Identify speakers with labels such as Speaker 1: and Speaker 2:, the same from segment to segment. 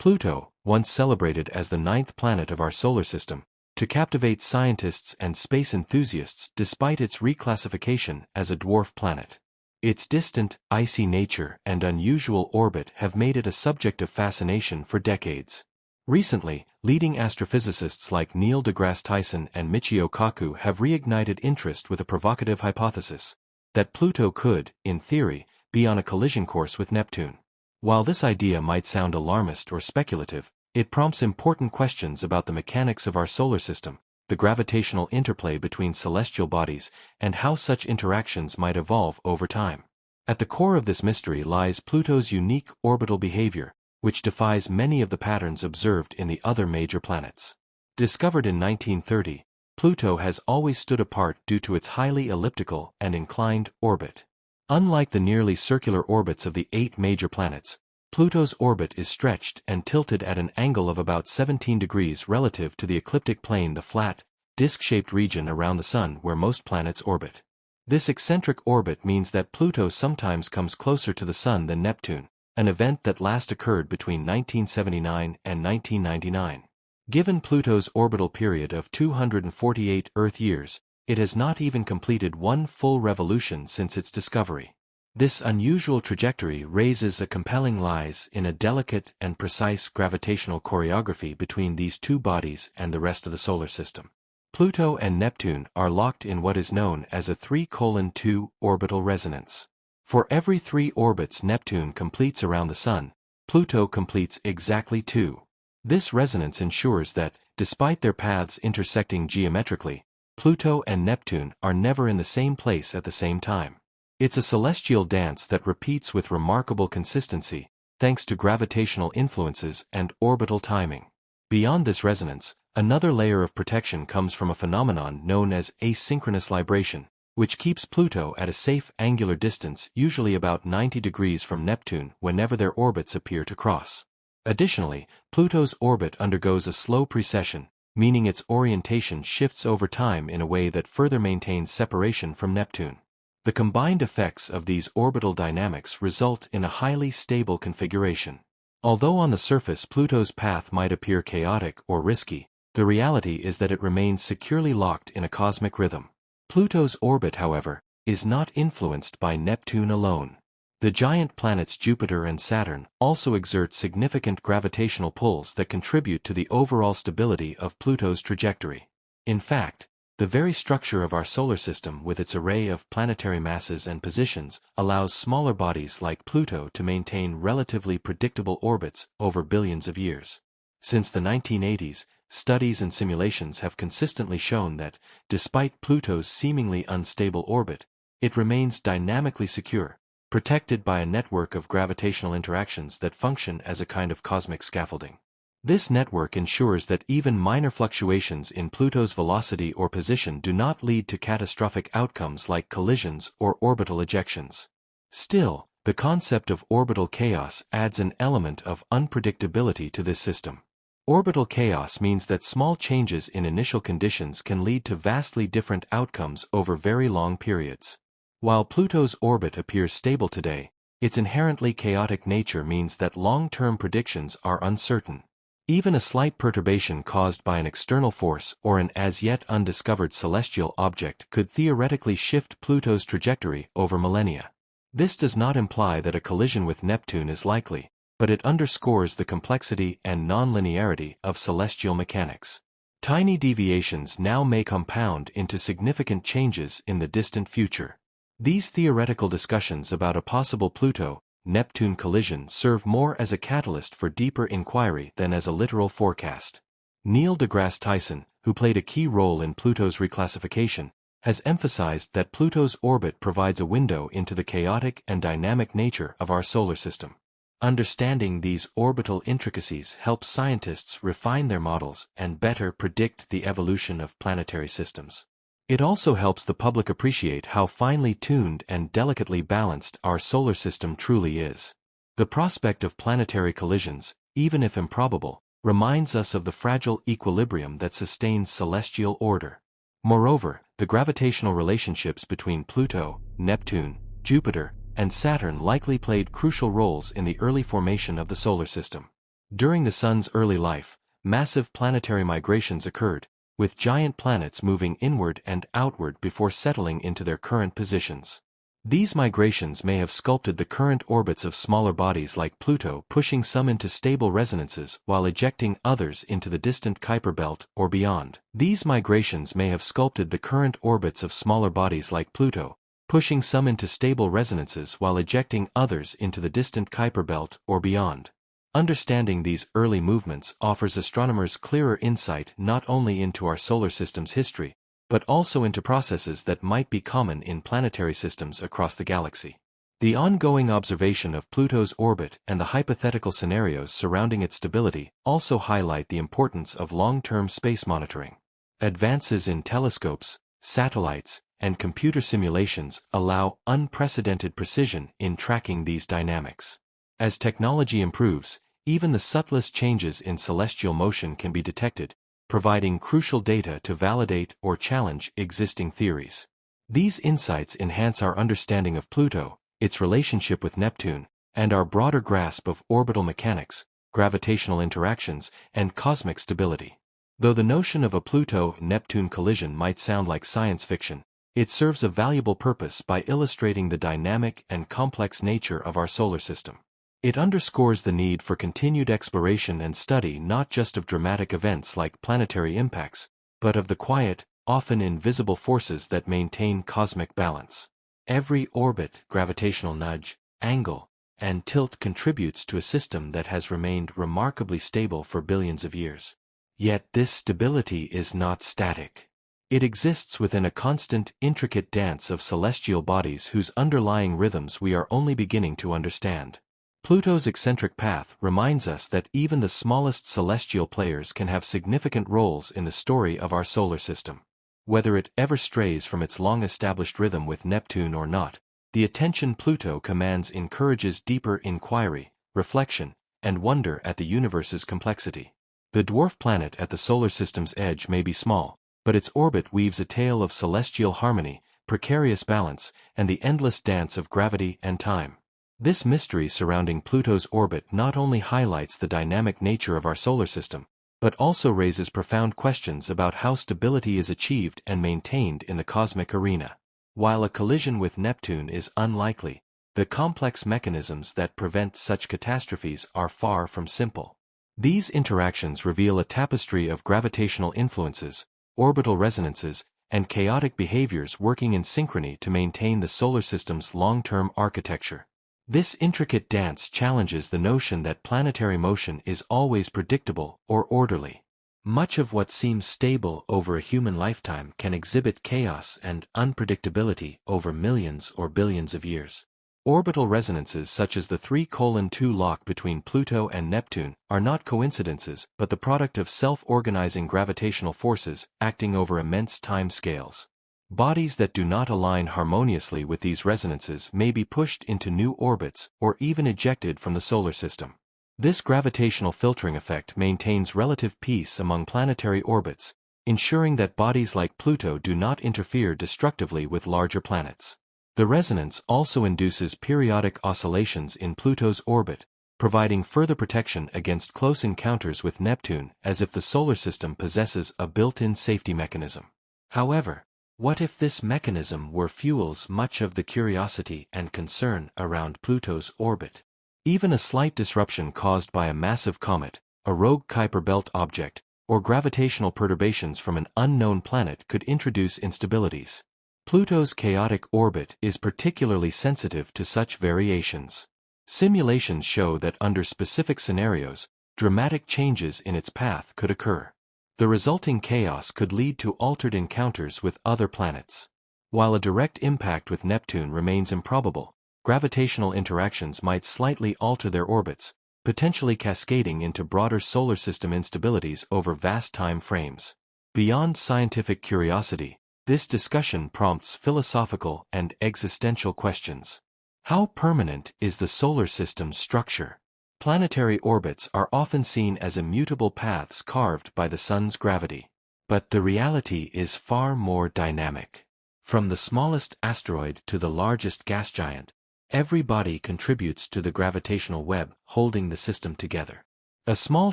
Speaker 1: Pluto, once celebrated as the ninth planet of our solar system, to captivate scientists and space enthusiasts despite its reclassification as a dwarf planet. Its distant, icy nature and unusual orbit have made it a subject of fascination for decades. Recently, leading astrophysicists like Neil deGrasse Tyson and Michio Kaku have reignited interest with a provocative hypothesis that Pluto could, in theory, be on a collision course with Neptune. While this idea might sound alarmist or speculative, it prompts important questions about the mechanics of our solar system, the gravitational interplay between celestial bodies, and how such interactions might evolve over time. At the core of this mystery lies Pluto's unique orbital behavior, which defies many of the patterns observed in the other major planets. Discovered in 1930, Pluto has always stood apart due to its highly elliptical and inclined orbit. Unlike the nearly circular orbits of the 8 major planets, Pluto's orbit is stretched and tilted at an angle of about 17 degrees relative to the ecliptic plane, the flat, disc-shaped region around the Sun where most planets orbit. This eccentric orbit means that Pluto sometimes comes closer to the Sun than Neptune, an event that last occurred between 1979 and 1999. Given Pluto's orbital period of 248 Earth years, it has not even completed one full revolution since its discovery. This unusual trajectory raises a compelling lies in a delicate and precise gravitational choreography between these two bodies and the rest of the solar system. Pluto and Neptune are locked in what is known as a 3:2 orbital resonance. For every 3 orbits Neptune completes around the Sun, Pluto completes exactly 2. This resonance ensures that, despite their paths intersecting geometrically, Pluto and Neptune are never in the same place at the same time. It's a celestial dance that repeats with remarkable consistency, thanks to gravitational influences and orbital timing. Beyond this resonance, another layer of protection comes from a phenomenon known as asynchronous libration, which keeps Pluto at a safe angular distance, usually about 90 degrees from Neptune, whenever their orbits appear to cross. Additionally, Pluto's orbit undergoes a slow precession, meaning its orientation shifts over time in a way that further maintains separation from Neptune. The combined effects of these orbital dynamics result in a highly stable configuration. Although on the surface Pluto's path might appear chaotic or risky, the reality is that it remains securely locked in a cosmic rhythm. Pluto's orbit, however, is not influenced by Neptune alone. The giant planets Jupiter and Saturn also exert significant gravitational pulls that contribute to the overall stability of Pluto's trajectory. In fact, the very structure of our solar system with its array of planetary masses and positions allows smaller bodies like Pluto to maintain relatively predictable orbits over billions of years. Since the 1980s, studies and simulations have consistently shown that, despite Pluto's seemingly unstable orbit, it remains dynamically secure, protected by a network of gravitational interactions that function as a kind of cosmic scaffolding. This network ensures that even minor fluctuations in Pluto's velocity or position do not lead to catastrophic outcomes like collisions or orbital ejections. Still, the concept of orbital chaos adds an element of unpredictability to this system. Orbital chaos means that small changes in initial conditions can lead to vastly different outcomes over very long periods. While Pluto's orbit appears stable today, its inherently chaotic nature means that long-term predictions are uncertain. Even a slight perturbation caused by an external force or an as-yet undiscovered celestial object could theoretically shift Pluto's trajectory over millennia. This does not imply that a collision with Neptune is likely, but it underscores the complexity and nonlinearity of celestial mechanics. Tiny deviations now may compound into significant changes in the distant future. These theoretical discussions about a possible Pluto-Neptune collision serve more as a catalyst for deeper inquiry than as a literal forecast. Neil deGrasse Tyson, who played a key role in Pluto's reclassification, has emphasized that Pluto's orbit provides a window into the chaotic and dynamic nature of our solar system. Understanding these orbital intricacies helps scientists refine their models and better predict the evolution of planetary systems. It also helps the public appreciate how finely tuned and delicately balanced our solar system truly is. The prospect of planetary collisions, even if improbable, reminds us of the fragile equilibrium that sustains celestial order. Moreover, the gravitational relationships between Pluto, Neptune, Jupiter, and Saturn likely played crucial roles in the early formation of the solar system. During the Sun's early life, massive planetary migrations occurred, with giant planets moving inward and outward before settling into their current positions. These migrations may have sculpted the current orbits of smaller bodies like Pluto, pushing some into stable resonances while ejecting others into the distant Kuiper belt or beyond. These migrations may have sculpted the current orbits of smaller bodies like Pluto, pushing some into stable resonances while ejecting others into the distant Kuiper belt or beyond. Understanding these early movements offers astronomers clearer insight not only into our solar system's history, but also into processes that might be common in planetary systems across the galaxy. The ongoing observation of Pluto's orbit and the hypothetical scenarios surrounding its stability also highlight the importance of long-term space monitoring. Advances in telescopes, satellites, and computer simulations allow unprecedented precision in tracking these dynamics. As technology improves, even the subtlest changes in celestial motion can be detected, providing crucial data to validate or challenge existing theories. These insights enhance our understanding of Pluto, its relationship with Neptune, and our broader grasp of orbital mechanics, gravitational interactions, and cosmic stability. Though the notion of a Pluto-Neptune collision might sound like science fiction, it serves a valuable purpose by illustrating the dynamic and complex nature of our solar system. It underscores the need for continued exploration and study not just of dramatic events like planetary impacts, but of the quiet, often invisible forces that maintain cosmic balance. Every orbit, gravitational nudge, angle, and tilt contributes to a system that has remained remarkably stable for billions of years. Yet this stability is not static. It exists within a constant, intricate dance of celestial bodies whose underlying rhythms we are only beginning to understand. Pluto's eccentric path reminds us that even the smallest celestial players can have significant roles in the story of our solar system. Whether it ever strays from its long-established rhythm with Neptune or not, the attention Pluto commands encourages deeper inquiry, reflection, and wonder at the universe's complexity. The dwarf planet at the solar system's edge may be small, but its orbit weaves a tale of celestial harmony, precarious balance, and the endless dance of gravity and time. This mystery surrounding Pluto's orbit not only highlights the dynamic nature of our solar system, but also raises profound questions about how stability is achieved and maintained in the cosmic arena. While a collision with Neptune is unlikely, the complex mechanisms that prevent such catastrophes are far from simple. These interactions reveal a tapestry of gravitational influences, orbital resonances, and chaotic behaviors working in synchrony to maintain the solar system's long-term architecture. This intricate dance challenges the notion that planetary motion is always predictable or orderly. Much of what seems stable over a human lifetime can exhibit chaos and unpredictability over millions or billions of years. Orbital resonances such as the 3:2 lock between Pluto and Neptune are not coincidences but the product of self-organizing gravitational forces acting over immense time scales. Bodies that do not align harmoniously with these resonances may be pushed into new orbits or even ejected from the solar system. This gravitational filtering effect maintains relative peace among planetary orbits, ensuring that bodies like Pluto do not interfere destructively with larger planets. The resonance also induces periodic oscillations in Pluto's orbit, providing further protection against close encounters with Neptune as if the solar system possesses a built-in safety mechanism. However, what if this mechanism fuels much of the curiosity and concern around Pluto's orbit? Even a slight disruption caused by a massive comet, a rogue Kuiper belt object, or gravitational perturbations from an unknown planet could introduce instabilities. Pluto's chaotic orbit is particularly sensitive to such variations. Simulations show that under specific scenarios, dramatic changes in its path could occur. The resulting chaos could lead to altered encounters with other planets. While a direct impact with Neptune remains improbable, gravitational interactions might slightly alter their orbits, potentially cascading into broader solar system instabilities over vast time frames. Beyond scientific curiosity, this discussion prompts philosophical and existential questions. How permanent is the solar system's structure? Planetary orbits are often seen as immutable paths carved by the Sun's gravity. But the reality is far more dynamic. From the smallest asteroid to the largest gas giant, every body contributes to the gravitational web holding the system together. A small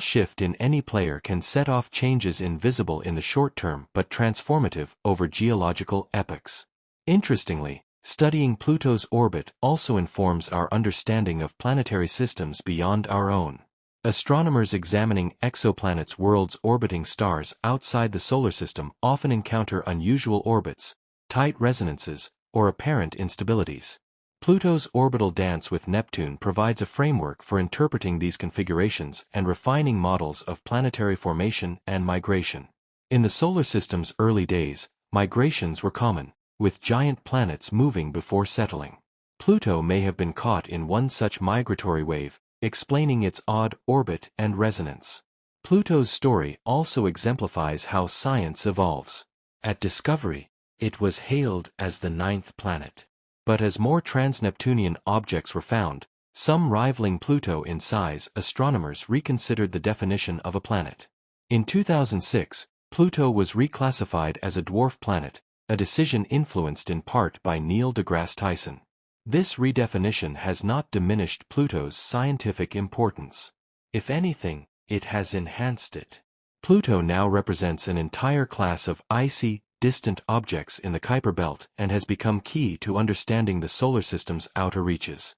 Speaker 1: shift in any player can set off changes invisible in the short term but transformative over geological epochs. Interestingly, studying Pluto's orbit also informs our understanding of planetary systems beyond our own. Astronomers examining exoplanets' worlds orbiting stars outside the solar system often encounter unusual orbits, tight resonances, or apparent instabilities. Pluto's orbital dance with Neptune provides a framework for interpreting these configurations and refining models of planetary formation and migration. In the solar system's early days, migrations were common, with giant planets moving before settling. Pluto may have been caught in one such migratory wave, explaining its odd orbit and resonance. Pluto's story also exemplifies how science evolves. At discovery, it was hailed as the ninth planet. But as more trans-Neptunian objects were found, some rivaling Pluto in size, astronomers reconsidered the definition of a planet. In 2006, Pluto was reclassified as a dwarf planet, a decision influenced in part by Neil deGrasse Tyson. This redefinition has not diminished Pluto's scientific importance. If anything, it has enhanced it. Pluto now represents an entire class of icy, distant objects in the Kuiper belt and has become key to understanding the solar system's outer reaches.